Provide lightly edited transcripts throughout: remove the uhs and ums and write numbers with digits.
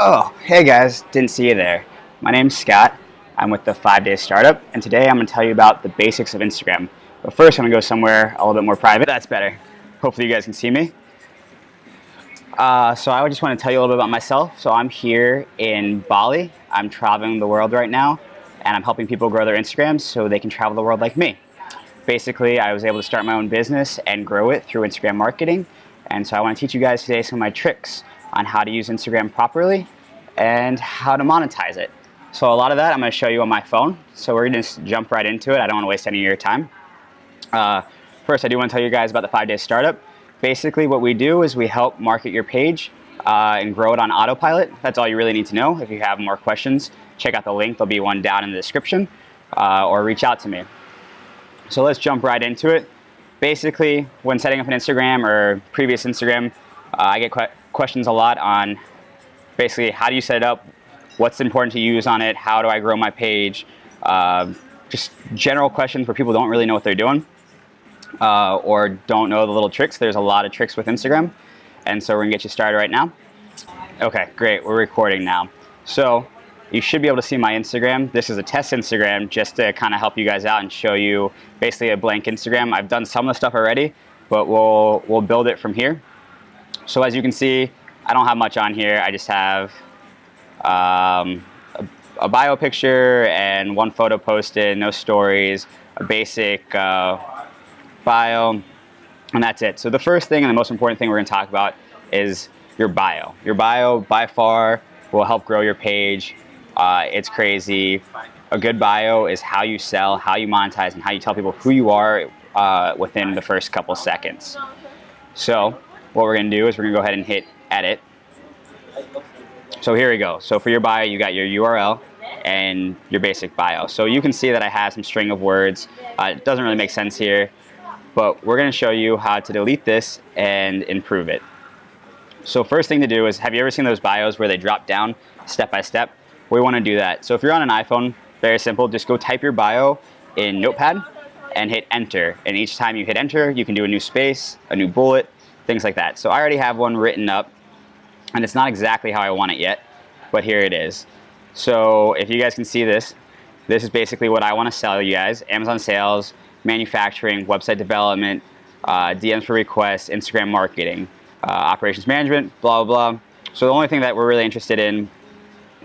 Oh, hey guys, didn't see you there. My name's Scott. I'm with the 5-Day Startup, and today I'm going to tell you about the basics of Instagram. But first, I'm going to go somewhere a little bit more private. That's better. Hopefully you guys can see me. So I just want to tell you a little bit about myself. So I'm here in Bali. I'm traveling the world right now, and I'm helping people grow their Instagrams so they can travel the world like me. Basically, I was able to start my own business and grow it through Instagram marketing. And so I want to teach you guys today some of my tricks on how to use Instagram properly and how to monetize it. So a lot of that I'm going to show you on my phone. So we're going to just jump right into it. I don't want to waste any of your time. First, I do want to tell you guys about the 5-Day Startup. Basically, what we do is we help market your page and grow it on autopilot. That's all you really need to know. If you have more questions, check out the link. There'll be one down in the description, or reach out to me. So let's jump right into it. Basically, when setting up an Instagram or previous Instagram, I get questions a lot on basically how do you set it up, what's important to use on it, how do I grow my page, just general questions where people don't really know what they're doing or don't know the little tricks. There's a lot of tricks with Instagram, and so we're gonna get you started right now. Okay, great, we're recording now. So you should be able to see my Instagram. This is a test Instagram just to kind of help you guys out and show you basically a blank Instagram. I've done some of the stuff already, but we'll build it from here. So as you can see, I don't have much on here. I just have a bio picture and one photo posted, no stories, a basic bio, and that's it. So the first thing and the most important thing we're going to talk about is your bio. Your bio by far will help grow your page. It's crazy. A good bio is how you sell, how you monetize, and how you tell people who you are within the first couple seconds. So what we're going to do is we're going to go ahead and hit edit. So here we go. So for your bio, you got your URL and your basic bio. So you can see that I have some string of words. It doesn't really make sense here, but we're going to show you how to delete this and improve it. So first thing to do is, have you ever seen those bios where they drop down step by step? We want to do that. So if you're on an iPhone, very simple, just go type your bio in Notepad and hit enter. And each time you hit enter, you can do a new space, a new bullet, things like that. So I already have one written up, and it's not exactly how I want it yet, but here it is. So if you guys can see this, this is basically what I want to sell you guys: Amazon sales, manufacturing, website development, DMs for requests, Instagram marketing, operations management, blah, blah, blah. So the only thing that we're really interested in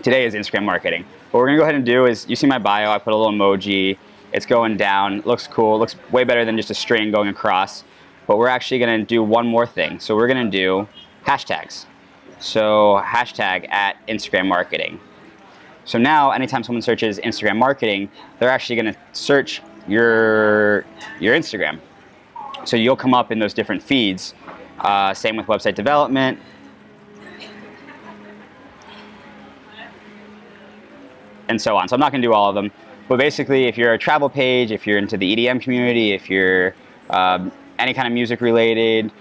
today is Instagram marketing. What we're gonna go ahead and do is, you see my bio, I put a little emoji, it's going down, it looks cool, it looks way better than just a string going across, but we're actually gonna do one more thing. So we're gonna do hashtags. So hashtag at Instagram marketing. So now anytime someone searches Instagram marketing, they're actually gonna search your Instagram. So you'll come up in those different feeds. Same with website development. And so on. So I'm not going to do all of them, but basically if you're a travel page, if you're into the EDM community, if you're any kind of music related,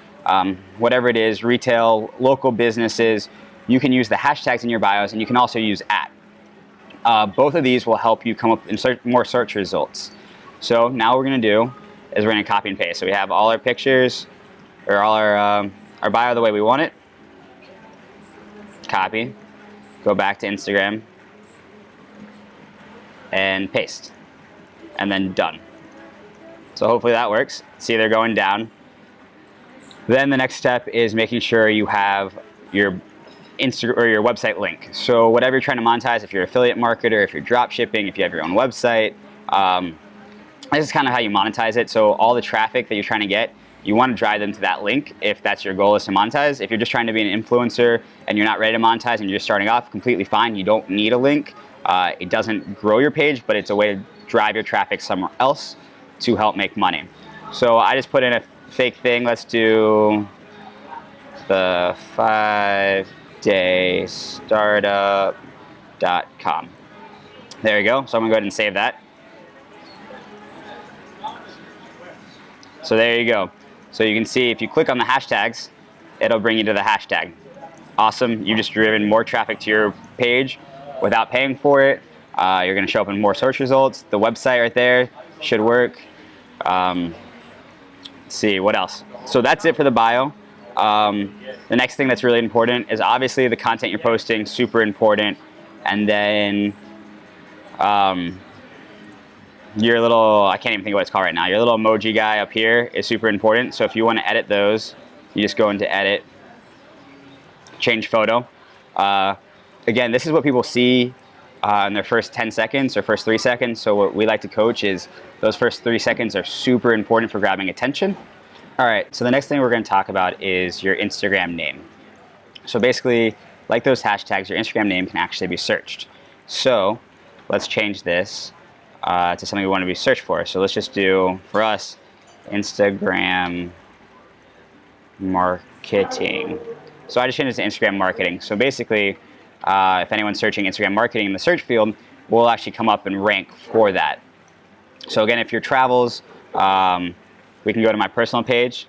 whatever it is, retail, local businesses, you can use the hashtags in your bios, and you can also use @. Both of these will help you come up in more search results. So now what we're going to do is we're going to copy and paste. So we have all our pictures, or all our bio the way we want it. Copy, go back to Instagram, and paste, and then done. So hopefully that works. See, they're going down. Then the next step is making sure you have your Instagram or your website link. So whatever you're trying to monetize, if you're an affiliate marketer, if you're drop shipping, if you have your own website, this is kind of how you monetize it. So all the traffic that you're trying to get, you want to drive them to that link if that's your goal, is to monetize. If you're just trying to be an influencer and you're not ready to monetize and you're just starting off, completely fine. You don't need a link. It doesn't grow your page, but it's a way to drive your traffic somewhere else to help make money. So I just put in a fake thing. Let's do the 5daystartup.com. There you go. So I'm going to go ahead and save that. So there you go. So you can see if you click on the hashtags, it'll bring you to the hashtag. Awesome. You've just driven more traffic to your page without paying for it. You're going to show up in more search results. The website right there should work. Let's see, what else? So that's it for the bio. The next thing that's really important is obviously the content you're posting, super important. And then your little, I can't even think of what it's called right now, your little emoji guy up here is super important. So if you want to edit those, you just go into edit, change photo. Again, this is what people see in their first 10 seconds or first 3 seconds. So what we like to coach is those first 3 seconds are super important for grabbing attention. All right, so the next thing we're going to talk about is your Instagram name. So basically, like those hashtags, your Instagram name can actually be searched. So let's change this to something we want to be searched for. So let's just do, for us, Instagram marketing. So I just changed it to Instagram marketing. So basically, if anyone's searching Instagram marketing in the search field, we'll actually come up and rank for that. So again, if your travels, we can go to my personal page,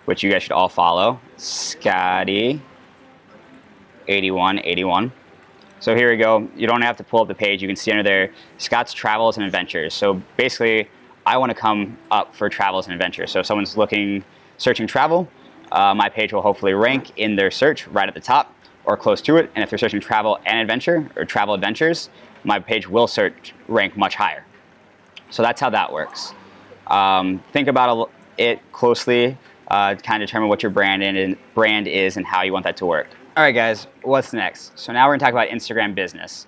which you guys should all follow, Scotty8181. So here we go. You don't have to pull up the page. You can see under there, Scott's Travels and Adventures. So basically, I want to come up for travels and adventures. So if someone's searching travel, my page will hopefully rank in their search right at the top or close to it. And if they're searching travel and adventure or travel adventures, my page will rank much higher. So that's how that works. Think about it closely, kind of determine what your brand is and how you want that to work. All right, guys, what's next? So now we're gonna talk about Instagram Business.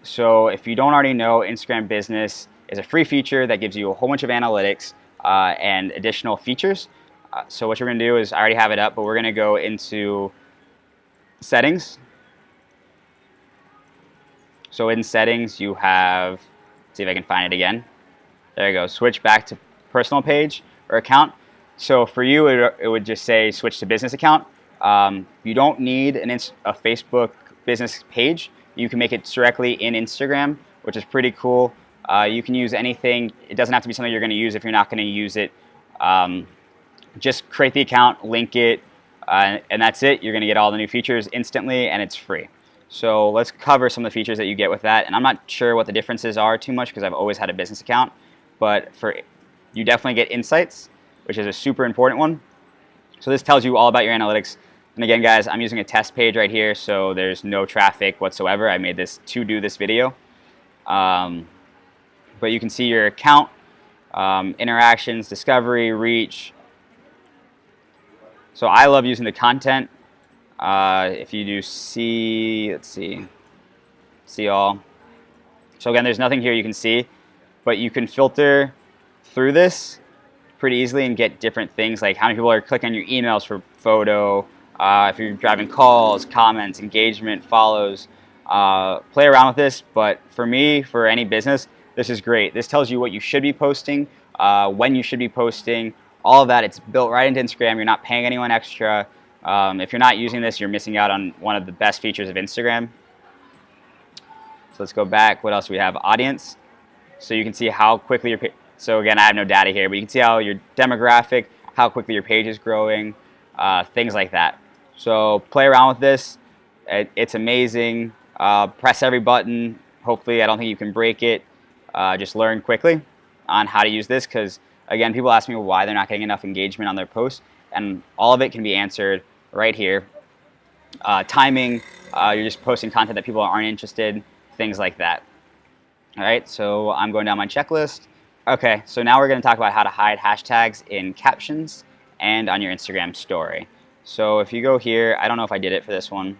So if you don't already know, Instagram Business is a free feature that gives you a whole bunch of analytics and additional features. So what you're gonna do is, I already have it up, but we're gonna go into settings. So in settings, you have, see if I can find it again. There you go, switch back to personal page or account. So for you, it would just say switch to business account. You don't need a Facebook business page. You can make it directly in Instagram, which is pretty cool. You can use anything. It doesn't have to be something you're going to use if you're not going to use it. Just create the account, link it, and that's it. You're going to get all the new features instantly, and it's free. So let's cover some of the features that you get with that. And I'm not sure what the differences are too much because I've always had a business account. But you definitely get insights, which is a super important one. So this tells you all about your analytics. And again, guys, I'm using a test page right here, so there's no traffic whatsoever. I made this to do this video. But you can see your account, interactions, discovery, reach. So I love using the content. If you do see, let's see all. So again, there's nothing here you can see, but you can filter through this pretty easily and get different things like how many people are clicking on your emails for photo, if you're driving calls, comments, engagement, follows. Play around with this, but for me, for any business, this is great. This tells you what you should be posting, when you should be posting, all of that. It's built right into Instagram. You're not paying anyone extra. If you're not using this, you're missing out on one of the best features of Instagram. So let's go back. What else do we have? Audience. So you can see how quickly your page, so again, I have no data here, but you can see how your demographic, how quickly your page is growing, things like that. So play around with this. It's amazing. Press every button. Hopefully, I don't think you can break it. Just learn quickly on how to use this because, again, people ask me why they're not getting enough engagement on their posts, and all of it can be answered right here. Timing, you're just posting content that people aren't interested, things like that. All right, so I'm going down my checklist. Okay, so now we're going to talk about how to hide hashtags in captions and on your Instagram story. So if you go here, I don't know if I did it for this one.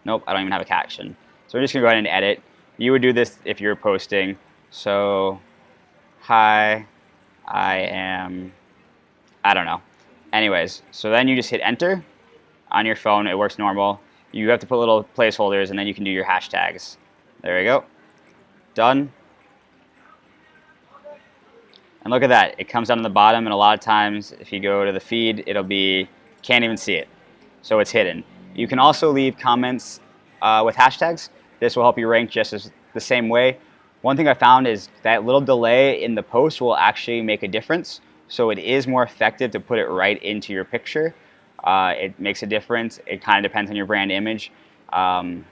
Nope, I don't even have a caption. So we're just going to go ahead and edit. You would do this if you're posting. So, hi, I don't know. Anyways, so then you just hit enter on your phone. It works normal. You have to put little placeholders, and then you can do your hashtags. There we go. Done. And look at that. It comes down to the bottom, and a lot of times, if you go to the feed, it'll be, can't even see it. So it's hidden. You can also leave comments with hashtags. This will help you rank just as the same way. One thing I found is that little delay in the post will actually make a difference. So it is more effective to put it right into your picture. It makes a difference. It kind of depends on your brand image. A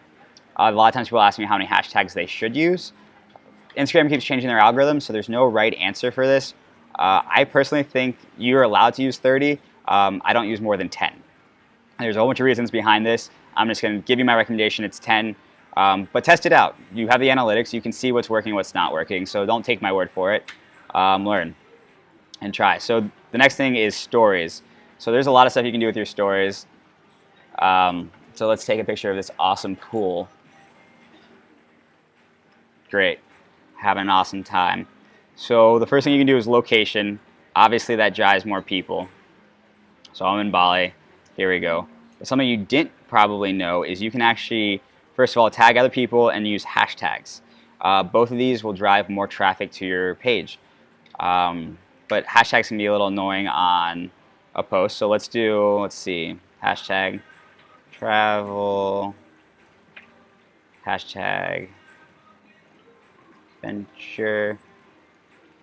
lot of times people ask me how many hashtags they should use. Instagram keeps changing their algorithm, so there's no right answer for this. I personally think you're allowed to use 30. I don't use more than 10. There's a whole bunch of reasons behind this. I'm just going to give you my recommendation. It's 10, but test it out. You have the analytics. You can see what's working, what's not working. So don't take my word for it. Learn and try. So the next thing is stories. So there's a lot of stuff you can do with your stories. So let's take a picture of this awesome pool. Great. Having an awesome time. So the first thing you can do is location. Obviously that drives more people. So I'm in Bali. Here we go. But something you didn't probably know is you can actually, first of all, tag other people and use hashtags. Both of these will drive more traffic to your page. But hashtags can be a little annoying on a post. So let's see, hashtag travel, hashtag venture.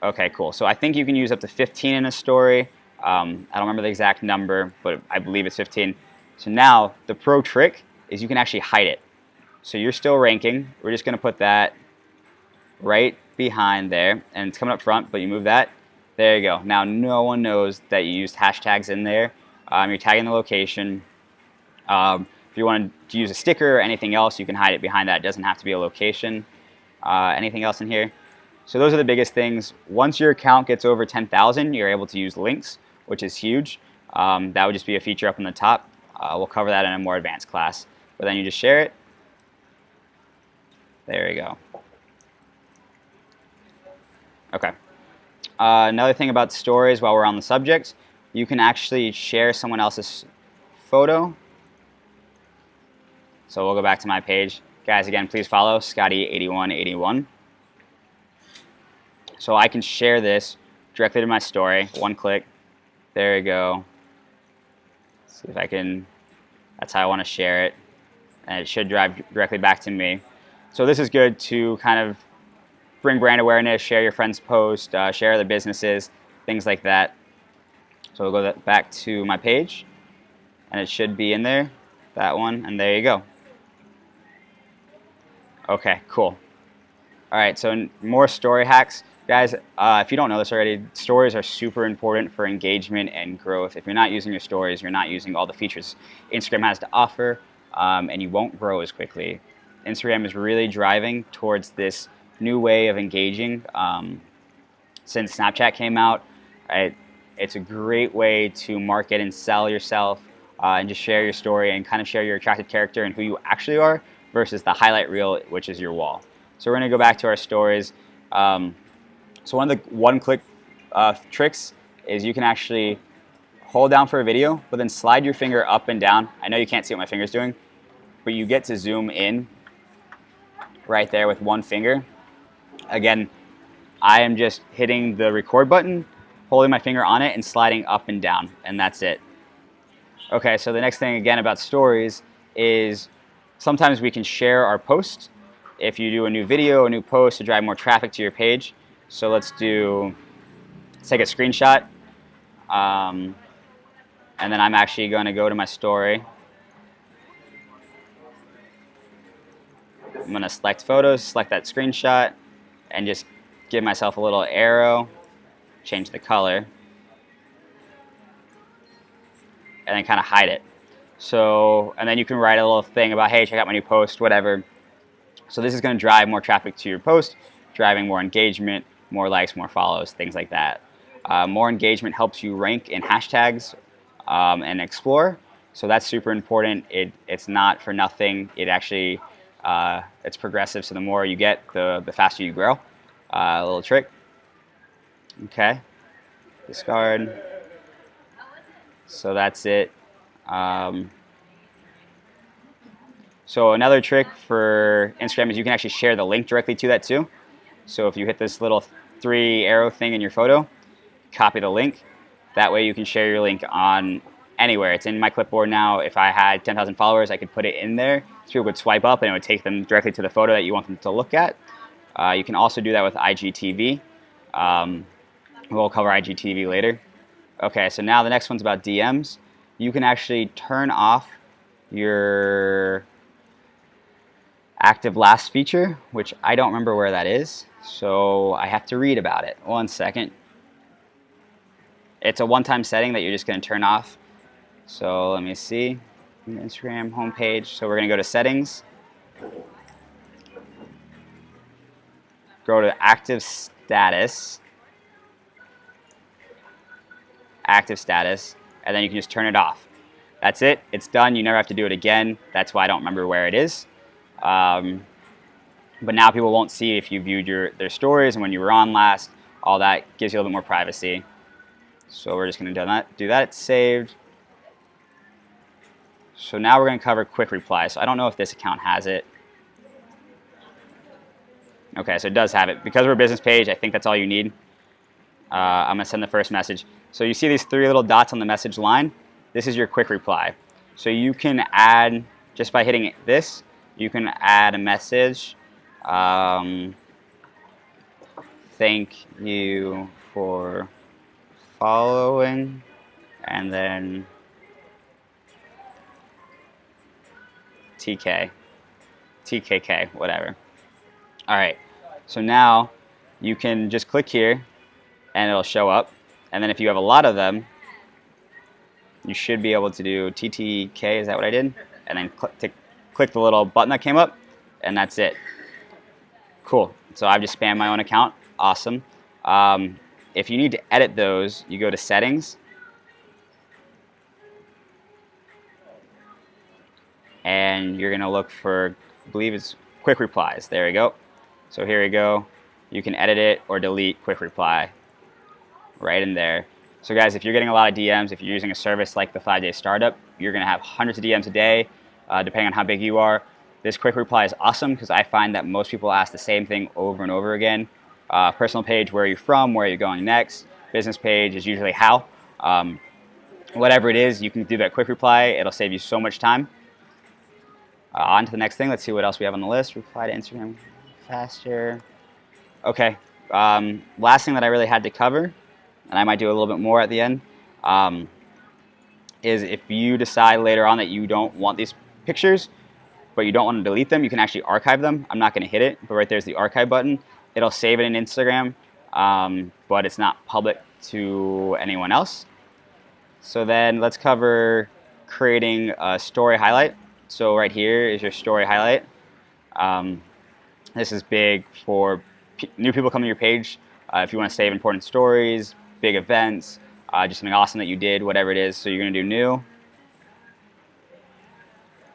Okay, cool. So I think you can use up to 15 in a story. I don't remember the exact number, but I believe it's 15. So now the pro trick is you can actually hide it. So you're still ranking. We're just going to put that right behind there, and it's coming up front, but you move that. There you go. Now no one knows that you used hashtags in there. You're tagging the location. If you want to use a sticker or anything else, you can hide it behind that. It doesn't have to be a location. Anything else in here? So those are the biggest things. Once your account gets over 10,000, you're able to use links, which is huge. That would just be a feature up on the top. We'll cover that in a more advanced class. But then you just share it. There you go. Okay. Another thing about stories while we're on the subject, you can actually share someone else's photo. So we'll go back to my page. Guys, again, please follow Scotty8181. So I can share this directly to my story. One click. There you go. See if I can, that's how I want to share it. And it should drive directly back to me. So this is good to kind of bring brand awareness, share your friend's post, share other businesses, things like that. So we'll go back to my page, and it should be in there, that one, and there you go. Okay, cool. All right, so more story hacks. Guys, if you don't know this already, stories are super important for engagement and growth. If you're not using your stories, you're not using all the features Instagram has to offer, and you won't grow as quickly. Instagram is really driving towards this new way of engaging. Since Snapchat came out, it's a great way to market and sell yourself, and just share your story and kind of share your attractive character and who you actually are versus the highlight reel, which is your wall. So we're going to go back to our stories. So one of the one-click tricks is you can actually hold down for a video, but then slide your finger up and down. I know you can't see what my finger's doing, but you get to zoom in right there with one finger. Again, I am just hitting the record button, holding my finger on it, and sliding up and down, and that's it. Okay, so the next thing again about stories is sometimes we can share our post. If you do a new video, a new post to drive more traffic to your page. So let's take a screenshot. And then I'm actually going to go to my story. I'm going to select photos, select that screenshot, and just give myself a little arrow, change the color, and then kind of hide it. So, and then you can write a little thing about, hey, check out my new post, whatever. So this is going to drive more traffic to your post, driving more engagement, more likes, more follows, things like that. More engagement helps you rank in hashtags and explore. So that's super important. It's not for nothing. It actually, it's progressive. So the more you get, the faster you grow. A little trick. Okay. Discard. So that's it. So another trick for Instagram is you can actually share the link directly to that too. So if you hit this little 3 arrow thing in your photo, copy the link. That way you can share your link on anywhere. It's in my clipboard now. If I had 10,000 followers, I could put it in there. So people would swipe up and it would take them directly to the photo that you want them to look at. You can also do that with IGTV. We'll cover IGTV later. Okay, so now the next one's about DMs. You can actually turn off your active last feature, which I don't remember where that is, so I have to read about it. One second. It's a one-time setting that you're just going to turn off. So let me see, Instagram homepage. So we're going to go to settings, go to active status, and then you can just turn it off. That's it. It's done. You never have to do it again. That's why I don't remember where it is. But now people won't see if you viewed their stories and when you were on last. All that gives you a little bit more privacy. So we're just going to do that. It's saved. So now we're going to cover quick reply. So I don't know if this account has it. Okay, so it does have it. Because we're a business page, I think that's all you need. I'm going to send the first message. So you see these 3 little dots on the message line? This is your quick reply. So you can add, just by hitting this, you can add a message. Thank you for following, and then TKK, whatever. All right, so now you can just click here and it'll show up. And then if you have a lot of them, you should be able to do TTK, is that what I did? And then click the little button that came up, and that's it. Cool, so I've just spammed my own account, awesome. If you need to edit those, you go to settings, and you're gonna look for, I believe it's quick replies, there we go. So here we go, you can edit it or delete quick reply right in there. So guys, if you're getting a lot of DMs, if you're using a service like the 5-Day Startup, you're gonna have hundreds of DMs a day, depending on how big you are. This quick reply is awesome because I find that most people ask the same thing over and over again. Personal page, where are you from, where are you going next? Business page is usually how. Whatever it is, you can do that quick reply. It'll save you so much time. On to the next thing. Let's see what else we have on the list. Reply to Instagram faster. Okay, last thing that I really had to cover, and I might do a little bit more at the end, is if you decide later on that you don't want these pictures, but you don't want to delete them, you can actually archive them. I'm not going to hit it, but right there's the archive button. It'll save it in Instagram, but it's not public to anyone else. So then let's cover creating a story highlight. So right here is your story highlight. This is big for new people coming to your page. If you want to save important stories, big events, just something awesome that you did, whatever it is. So you're going to do new.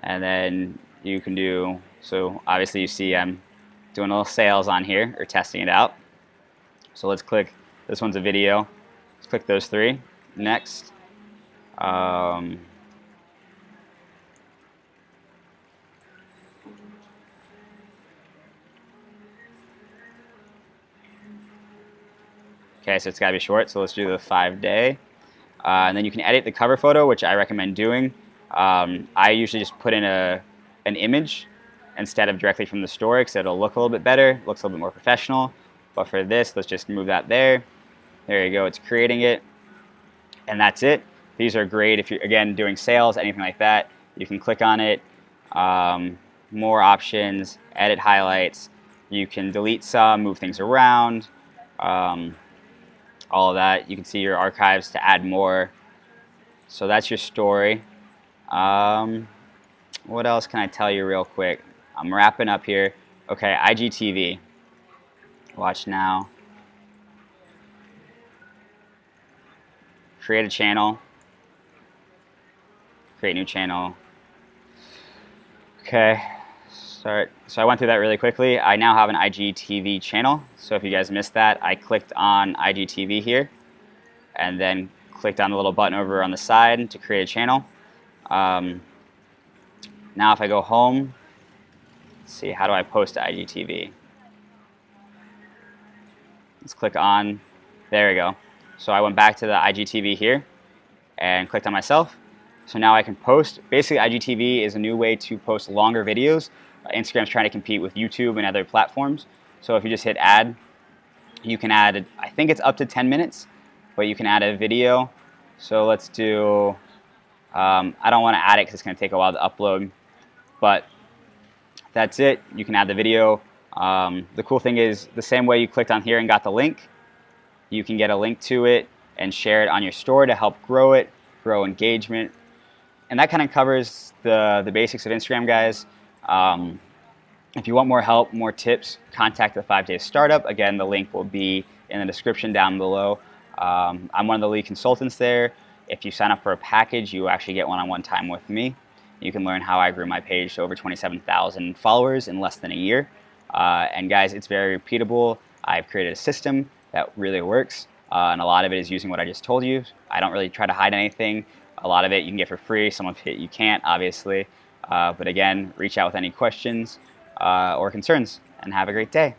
And then you can do, so obviously you see I'm doing a little sales on here, or testing it out. So let's click, this one's a video. Let's click those 3. Next. Okay, so it's got to be short, so let's do the 5-day. And then you can edit the cover photo, which I recommend doing. I usually just put in an image instead of directly from the story because it'll look a little bit better, looks a little bit more professional. But for this, let's just move that there. There you go, it's creating it. And that's it. These are great if you're, again, doing sales, anything like that. You can click on it, more options, edit highlights. You can delete some, move things around, all of that. You can see your archives to add more. So that's your story. What else can I tell you real quick? I'm wrapping up here. Okay, IGTV. Watch now. Create a channel. Create new channel. Okay, start. So I went through that really quickly. I now have an IGTV channel. So if you guys missed that, I clicked on IGTV here and then clicked on the little button over on the side to create a channel. Now if I go home, let's see, how do I post to IGTV? Let's click on, there we go. So I went back to the IGTV here and clicked on myself. So now I can post. Basically, IGTV is a new way to post longer videos. Instagram's trying to compete with YouTube and other platforms. So if you just hit add, you can add, I think it's up to 10 minutes, but you can add a video. So let's do, I don't want to add it because it's going to take a while to upload, but that's it. You can add the video. The cool thing is the same way you clicked on here and got the link, you can get a link to it and share it on your store to help grow it, grow engagement. And that kind of covers the basics of Instagram, guys. If you want more help, more tips, contact the 5 Day Startup. Again, the link will be in the description down below. I'm one of the lead consultants there. If you sign up for a package, you actually get one-on-one time with me. You can learn how I grew my page to over 27,000 followers in less than a year. And guys, it's very repeatable. I've created a system that really works, and a lot of it is using what I just told you. I don't really try to hide anything. A lot of it you can get for free. Some of it you can't, obviously. But again, reach out with any questions or concerns, and have a great day.